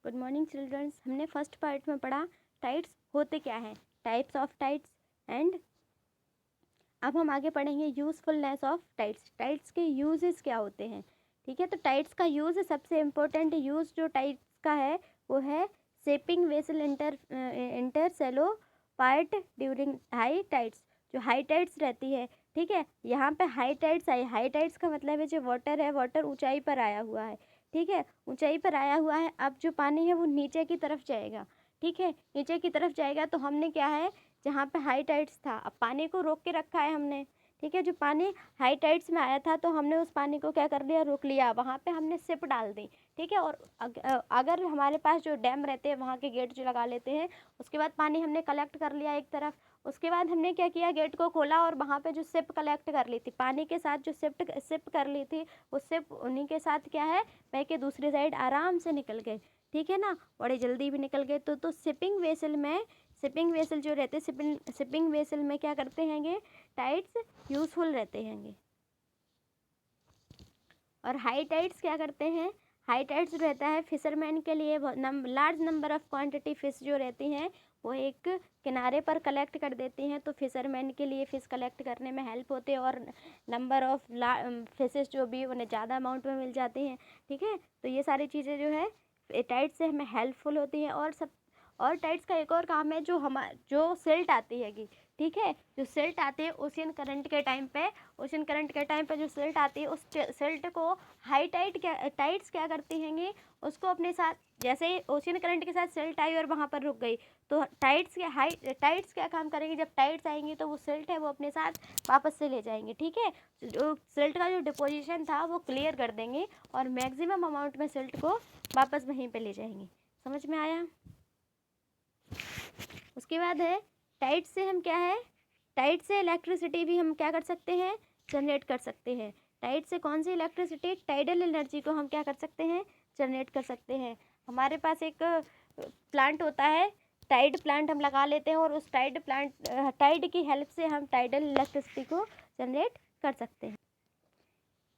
Good morning childrens. हमने first part में पढ़ा टाइड्स होते क्या हैं, टाइप्स ऑफ टाइड्स, एंड अब हम आगे पढ़ेंगे यूज़फुलनेस ऑफ टाइड्स। टाइड्स के यूजेस क्या होते हैं। ठीक है, तो टाइड्स का यूज़, सबसे इम्पोर्टेंट यूज़ जो टाइड्स का है वो है शेपिंग वेसल इंटर सेलो पार्ट ड्यूरिंग हाई टाइड्स। जो हाई टाइड्स रहती है, ठीक है, यहाँ पे हाई टाइड्स आई। हाई टाइड्स का मतलब है जो वाटर है, वाटर ऊंचाई पर आया हुआ है। ठीक है, ऊंचाई पर आया हुआ है। अब जो पानी है वो नीचे की तरफ जाएगा। ठीक है, नीचे की तरफ जाएगा तो हमने क्या है, जहाँ पे हाई टाइड्स था, अब पानी को रोक के रखा है हमने। ठीक है, जो पानी हाई टाइड्स में आया था तो हमने उस पानी को क्या कर लिया, रोक लिया। वहाँ पे हमने सिप डाल दी। ठीक है, और अगर हमारे पास जो डैम रहते हैं वहाँ के गेट जो लगा लेते हैं, उसके बाद पानी हमने कलेक्ट कर लिया एक तरफ। उसके बाद हमने क्या किया, गेट को खोला और वहाँ पे जो सिप कलेक्ट कर ली थी, पानी के साथ जो सिप कर ली थी, वो सिप उन्हीं के साथ क्या है, बह के दूसरी साइड आराम से निकल गए। ठीक है ना, बड़े जल्दी भी निकल गए। तो सिपिंग वेसल जो रहते हैं, सिपिंग वेसल में क्या करते हैंगे, टाइड्स यूज़फुल रहते हैंगे। और हाई टाइड्स क्या करते हैं, हाई टाइड्स रहता है फिशरमैन के लिए, large number of quantity fish जो रहती हैं वो एक किनारे पर कलेक्ट कर देती हैं, तो फिशरमैन के लिए फ़िश कलेक्ट करने में हेल्प होते हैं और नंबर ऑफ फिशेस जो भी उन्हें ज़्यादा अमाउंट में मिल जाती हैं। ठीक है, तो ये सारी चीज़ें जो है टाइड्स से हमें हेल्पफुल होती हैं। और टाइड्स का एक और काम है, जो सिल्ट आती हैगी, ठीक है, जो सिल्ट आती है ओशियन करंट के टाइम पे जो सिल्ट आती है, उस सिल्ट को टाइड्स क्या करती हैंगी, उसको अपने साथ, जैसे ही ओशियन करंट के साथ सिल्ट आई और वहाँ पर रुक गई, तो टाइड्स क्या काम करेंगे, जब टाइड्स आएंगी तो वो सिल्ट है वो अपने साथ वापस से ले जाएंगे। ठीक है, जो सिल्ट का जो डिपोजिशन था वो क्लियर कर देंगे और मैक्सिमम अमाउंट में सिल्ट को वापस वहीं पे ले जाएंगे। समझ में आया। उसके बाद है टाइड्स से हम क्या है, टाइड से इलेक्ट्रिसिटी भी हम क्या कर सकते हैं, जनरेट कर सकते हैं। टाइड से कौन सी इलेक्ट्रिसिटी, टाइडल एनर्जी को हम क्या कर सकते हैं, जनरेट कर सकते हैं। हमारे पास एक प्लांट होता है, टाइड प्लांट हम लगा लेते हैं और उस टाइड की हेल्प से हम टाइडल इलेक्ट्रिसिटी को जनरेट कर सकते हैं।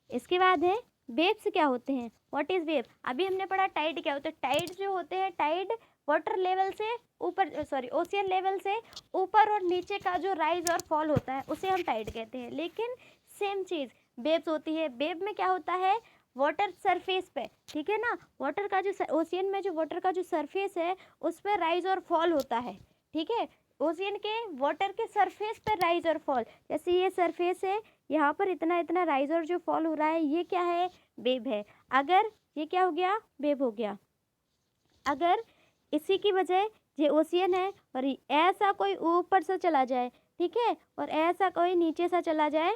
इसके बाद है वेव्स क्या होते हैं, व्हाट इज वेव। अभी हमने पढ़ा टाइड क्या होता है। टाइड जो होते हैं, टाइड वाटर लेवल से ऊपर, ओशियन लेवल से ऊपर और नीचे का जो राइज और फॉल होता है उसे हम टाइड कहते हैं। लेकिन सेम चीज़ वेव्स होती है। वेव में क्या होता है, वाटर सरफेस पे, ठीक है ना, वाटर का जो ओशियन में जो वाटर का जो सरफेस है उस पर राइज और फॉल होता है। ठीक है, ओशियन के वाटर के सरफेस पर राइज और फॉल, जैसे ये सरफेस है, यहाँ पर इतना इतना राइज और जो फॉल हो रहा है, ये क्या है, वेव है। अगर ये क्या हो गया, वेव हो गया। अगर इसी की वजह ये ओशियन है और ऐसा कोई ऊपर से चला जाए, ठीक है, और ऐसा कोई नीचे से चला जाए,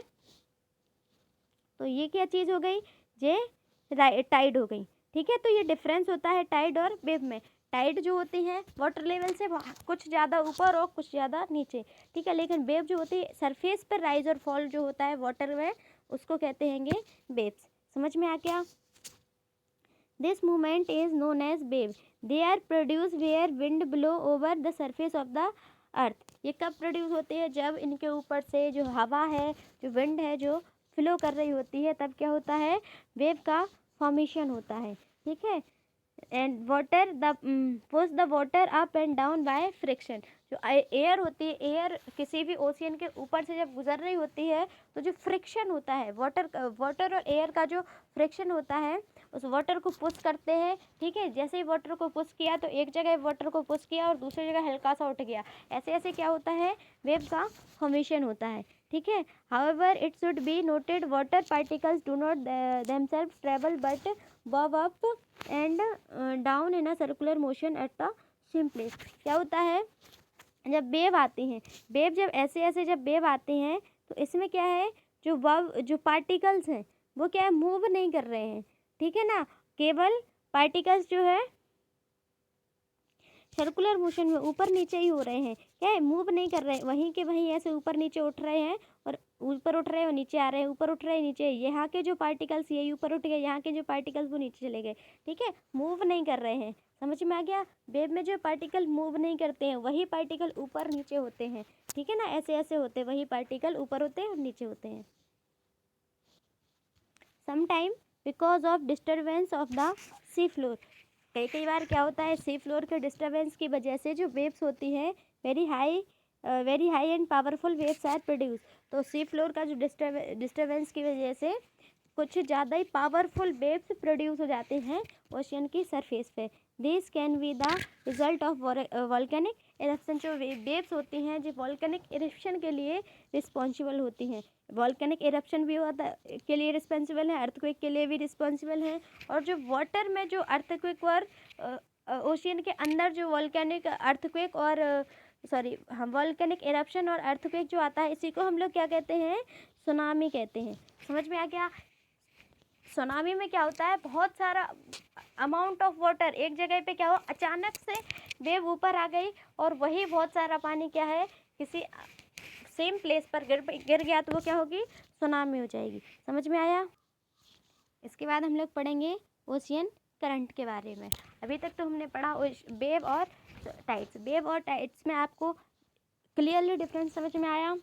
तो ये क्या चीज़ हो गई, ये टाइड हो गई। ठीक है, तो ये डिफरेंस होता है टाइड और वेव में। टाइड जो होती है वाटर लेवल से कुछ ज़्यादा ऊपर और कुछ ज़्यादा नीचे, ठीक है, लेकिन वेव जो होती है सरफेस पर राइज और फॉल जो होता है वाटर में, उसको कहते हैंगे वेव्स। समझ में आ गया। This movement is known as wave. They are produce where wind blow over the surface of the earth. ये कब प्रोड्यूस होते हैं, जब इनके ऊपर से जो हवा है, जो विंड है, जो फ्लो कर रही होती है, तब क्या होता है, वेव का फॉर्मेशन होता है। ठीक है, and water push the water up and down by friction. जो एयर होती है, एयर किसी भी ओशियन के ऊपर से जब गुजर रही होती है, तो जो फ्रिक्शन होता है, वाटर और एयर का जो फ्रिक्शन होता है, उस वाटर को पुश करते हैं। ठीक है, जैसे ही वाटर को पुश किया तो एक जगह वाटर को पुश किया और दूसरी जगह हल्का सा उठ गया, ऐसे ऐसे क्या होता है, वेव का फॉर्मेशन होता है। ठीक है, however it should be noted water particles do not themselves travel but bob up and down in a circular motion at the same place. क्या होता है, जब वेव आती हैं, वेव जब ऐसे ऐसे जब वेव आती हैं, तो इसमें क्या है, जो पार्टिकल्स हैं वो क्या है, मूव नहीं कर रहे हैं। ठीक है ना, केवल पार्टिकल्स जो है सर्कुलर मोशन में ऊपर नीचे ही हो रहे हैं, क्या है, मूव नहीं कर रहे हैं, वहीं के वहीं ऐसे ऊपर नीचे उठ रहे हैं, और ऊपर उठ रहे हैं और नीचे आ रहे हैं, ऊपर उठ रहे हैं नीचे, यहाँ के जो पार्टिकल्स ये ऊपर उठ गए, यहाँ के जो पार्टिकल्स वो नीचे चले गए। ठीक है, मूव नहीं कर रहे हैं। समझ में आ गया। वेव में जो पार्टिकल मूव नहीं करते हैं वही पार्टिकल ऊपर नीचे होते हैं। ठीक है ना, ऐसे ऐसे होते हैं, वही पार्टिकल ऊपर होते हैं और नीचे होते हैं। Sometime because of disturbance of the sea floor. कई कई बार क्या होता है, सी फ्लोर के डिस्टर्बेंस की वजह से जो वेव्स होती हैं very high and powerful waves are produce. तो सी फ्लोर का जो डिस्टर्बेंस की वजह से कुछ ज़्यादा ही पावरफुल वेव्स प्रोड्यूस हो जाते हैं ओशियन की सरफेस पे। This can be the result of volcanic eruption. जो वेव्स होती हैं जो वॉल्केनिक इरप्शन के लिए रिस्पॉन्सिबल होती हैं। वॉल्केनिक इरप्शन भी होता के लिए रिस्पॉन्सिबल है, अर्थक्वेक के लिए भी रिस्पॉन्सिबल है। और जो वाटर में जो अर्थक्वेक और ओशियन के अंदर जो वॉल्केनिक अर्थक्वेक और हम वॉल्केनिक इरप्शन और अर्थक्वेक जो आता है, इसी को हम लोग क्या कहते हैं, सुनामी कहते हैं। समझ में आ गया? सुनामी में क्या होता है, बहुत सारा अमाउंट ऑफ वाटर एक जगह पे क्या हो, अचानक से वेव ऊपर आ गई और वही बहुत सारा पानी क्या है किसी सेम प्लेस पर गिर गया, तो वो क्या होगी, सुनामी हो जाएगी। समझ में आया? इसके बाद हम लोग पढ़ेंगे ओशियन करंट के बारे में। अभी तक तो हमने पढ़ा वेव और टाइड्स। वेव और टाइड्स में आपको क्लियरली डिफरेंस समझ में आया?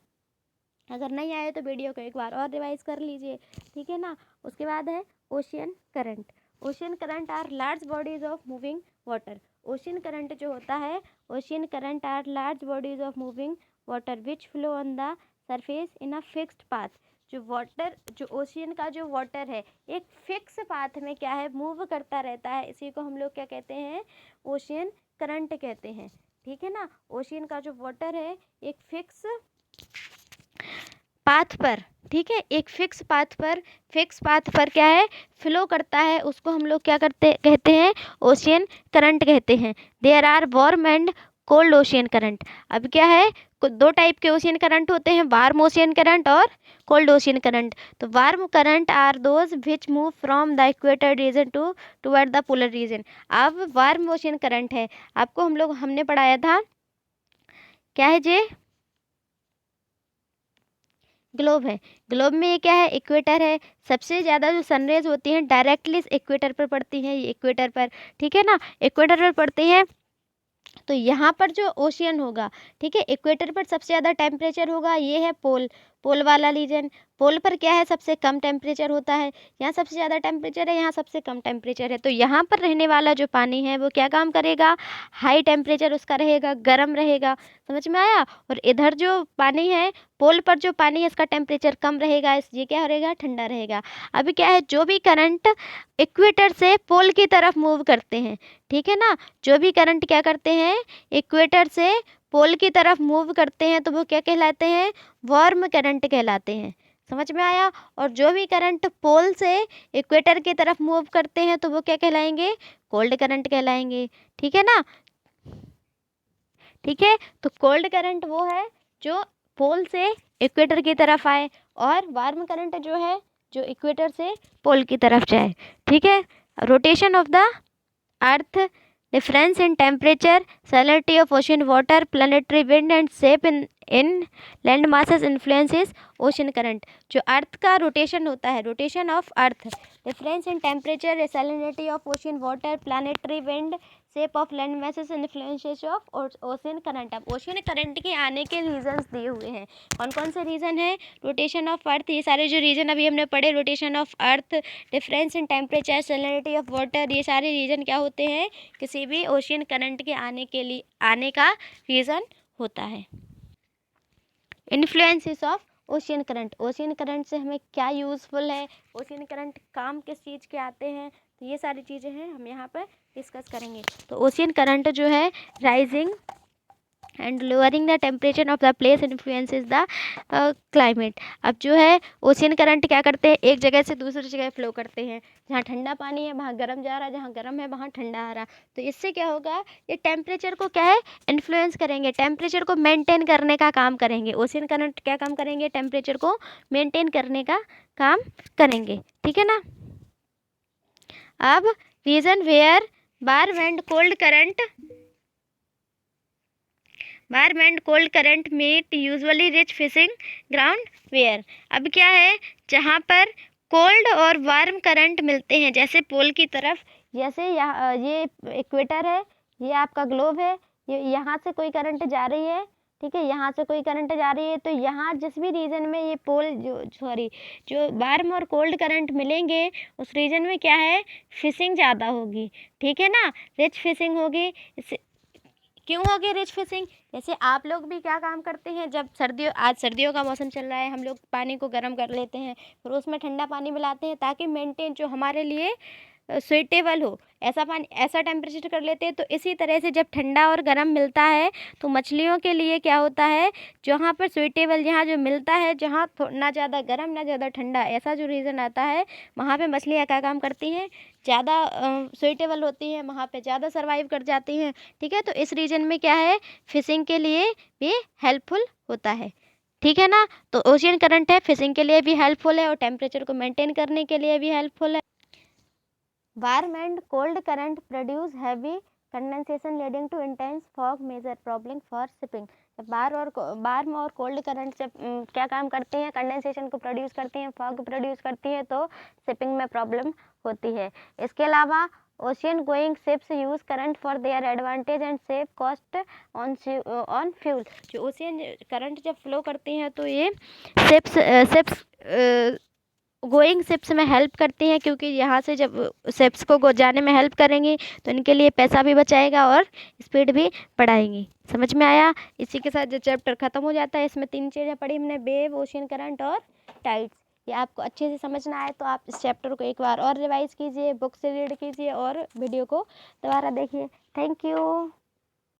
अगर नहीं आया तो वीडियो को एक बार और रिवाइज कर लीजिए, ठीक है ना। उसके बाद है ocean current. Ocean current are large bodies of moving water. Ocean current जो होता है, ocean current are large bodies of moving water which flow on the surface in a fixed path. जो वाटर, जो ओशियन का जो water है एक fix path में क्या है, मूव करता रहता है। इसी को हम लोग क्या कहते हैं, ओशियन करंट कहते हैं, ठीक है ना। ओशियन का जो वाटर है एक फिक्स पाथ पर, ठीक है, एक फिक्स पाथ पर क्या है, फ्लो करता है, उसको हम लोग क्या कहते हैं, ओशियन करंट कहते हैं। There are warm and cold ocean current. अब क्या है, दो टाइप के ओशियन करंट होते हैं, वार्म ओशियन करंट और कोल्ड ओशियन करंट। तो warm current are those which move from the equator region toward the polar region. अब वार्म ओशियन करंट है, आपको हमने पढ़ाया था, क्या है जे, ग्लोब है। ग्लोब में ये क्या है, इक्वेटर है। सबसे ज़्यादा जो सनरेज होती हैं डायरेक्टली इस इक्वेटर पर पड़ती हैं, ये इक्वेटर पर, ठीक है ना, इक्वेटर पर पड़ती हैं। तो यहाँ पर जो ओशियन होगा, ठीक है, इक्वेटर पर सबसे ज़्यादा टेम्परेचर होगा, ये है पोल वाला रीजन। पोल पर क्या है, सबसे कम टेम्परेचर होता है। यहाँ सबसे ज़्यादा टेम्परेचर है, यहाँ सबसे कम टेम्परेचर है। तो यहाँ पर रहने वाला जो पानी है वो क्या काम करेगा, हाई टेम्परेचर उसका रहेगा, गर्म रहेगा। समझ में आया? और इधर जो पानी है, पोल पर जो पानी है इसका टेम्परेचर कम रहेगा, ये क्या रहेगा, ठंडा रहेगा। अभी क्या है, जो भी करंट इक्वेटर से पोल की तरफ मूव करते हैं, ठीक है ना, जो भी करंट क्या करते हैं, इक्वेटर से पोल की तरफ मूव करते हैं, तो वो क्या कहलाते हैं, वार्म करंट कहलाते हैं। समझ में आया? और जो भी करंट पोल से इक्वेटर की तरफ मूव करते हैं, तो वो क्या कहलाएंगे, कोल्ड करंट कहलाएंगे, ठीक है ना। ठीक है, तो कोल्ड करंट वो है जो पोल से इक्वेटर की तरफ आए, और वार्म करंट जो है जो इक्वेटर से पोल की तरफ जाए, ठीक है। Rotation of the earth, difference in temperature, salinity of ocean water, planetary wind and shape in land masses influences ocean current. जो अर्थ का रोटेशन होता है, rotation of earth, difference in temperature, salinity of ocean water, planetary wind, shape of land masses, influences of ocean current. अब ocean current के आने के reasons दिए हुए हैं, कौन कौन से रीज़न है, रोटेशन ऑफ अर्थ, ये सारे जो रीजन अभी हमने पढ़े, rotation of earth, difference in temperature, salinity of water, ये सारे रीजन क्या होते हैं, किसी भी ओशियन करंट के आने का रीज़न होता है। Influences of ocean current, ocean current से हमें क्या यूज़फुल है, ओशियन करंट काम किस चीज़ के आते हैं, तो ये सारी चीज़ें हैं हम यहाँ पर डिस्कस करेंगे। तो ओशियन करंट जो है, rising and lowering the temperature of the place influences the climate. अब जो है ओशियन करंट क्या करते हैं, एक जगह से दूसरी जगह फ्लो करते हैं, जहाँ ठंडा पानी है वहाँ गर्म जा रहा है, जहाँ गर्म है वहाँ ठंडा आ रहा। तो इससे क्या होगा, ये टेम्परेचर को क्या है, इन्फ्लुएंस करेंगे, टेम्परेचर को मेंटेन करने का काम करेंगे। ओशियन करंट क्या काम करेंगे, टेम्परेचर को मेंटेन करने का काम करेंगे, ठीक है ना। अब region where warm and cold current meet usually rich fishing ground where. अब क्या है, जहाँ पर कोल्ड और वार्म करंट मिलते हैं, जैसे पोल की तरफ, जैसे ये इक्वेटर है, ये आपका ग्लोब है, ये यहाँ से कोई करंट जा रही है ठीक है, यहाँ से कोई करंट जा रही है तो यहाँ जिस भी रीजन में ये पोल जो वार्म और कोल्ड करंट मिलेंगे उस रीजन में क्या है, फिशिंग ज़्यादा होगी। ठीक है ना, रिच फिशिंग होगी। इससे क्यों होगी रिच फिशिंग? जैसे आप लोग भी क्या काम करते हैं, जब आज सर्दियों का मौसम चल रहा है, हम लोग पानी को गर्म कर लेते हैं, फिर उसमें ठंडा पानी मिलाते हैं ताकि मेंटेन जो हमारे लिए सुइटेबल हो, ऐसा पानी ऐसा टेम्परेचर कर लेते हैं। तो इसी तरह से जब ठंडा और गर्म मिलता है तो मछलियों के लिए क्या होता है, जहाँ पर सुइटेबल, जहाँ जो मिलता है, जहाँ ना ज़्यादा गर्म ना ज़्यादा ठंडा, ऐसा जो रीज़न आता है, वहाँ पे मछलियाँ क्या काम करती हैं, ज़्यादा सुइटेबल होती हैं, वहाँ पे ज़्यादा सर्वाइव कर जाती हैं। ठीक है, तो इस रीजन में क्या है, फिशिंग के लिए भी हेल्पफुल होता है। ठीक है ना, तो ओशियन करंट है फिशिंग के लिए भी हेल्पफुल है और टेम्परेचर को मेंटेन करने के लिए भी हेल्पफुल है। Warm and cold current produce heavy condensation leading to intense fog, major problem for shipping. जब वार्म और कोल्ड करंट जब क्या काम करते हैं, कंडेंसेशन को प्रोड्यूस करती हैं, फॉग प्रोड्यूस करती है, तो शिपिंग में प्रॉब्लम होती है। इसके अलावा ocean going ships use current for their advantage and save cost on fuel. जो ओशियन करंट जब फ्लो करती हैं तो ये शिप्स गोइंग शिप्स में हेल्प करती हैं, क्योंकि यहाँ से जब शिप्स को जाने में हेल्प करेंगी तो इनके लिए पैसा भी बचाएगा और स्पीड भी बढ़ाएंगी। समझ में आया? इसी के साथ जो चैप्टर ख़त्म हो जाता है। इसमें 3 चीज़ें पढ़ी हमने, वेव, ओशियन करंट और टाइड्स। ये आपको अच्छे से समझना है तो आप इस चैप्टर को एक बार और रिवाइज कीजिए, बुक से रीड कीजिए और वीडियो को दोबारा देखिए। Thank you.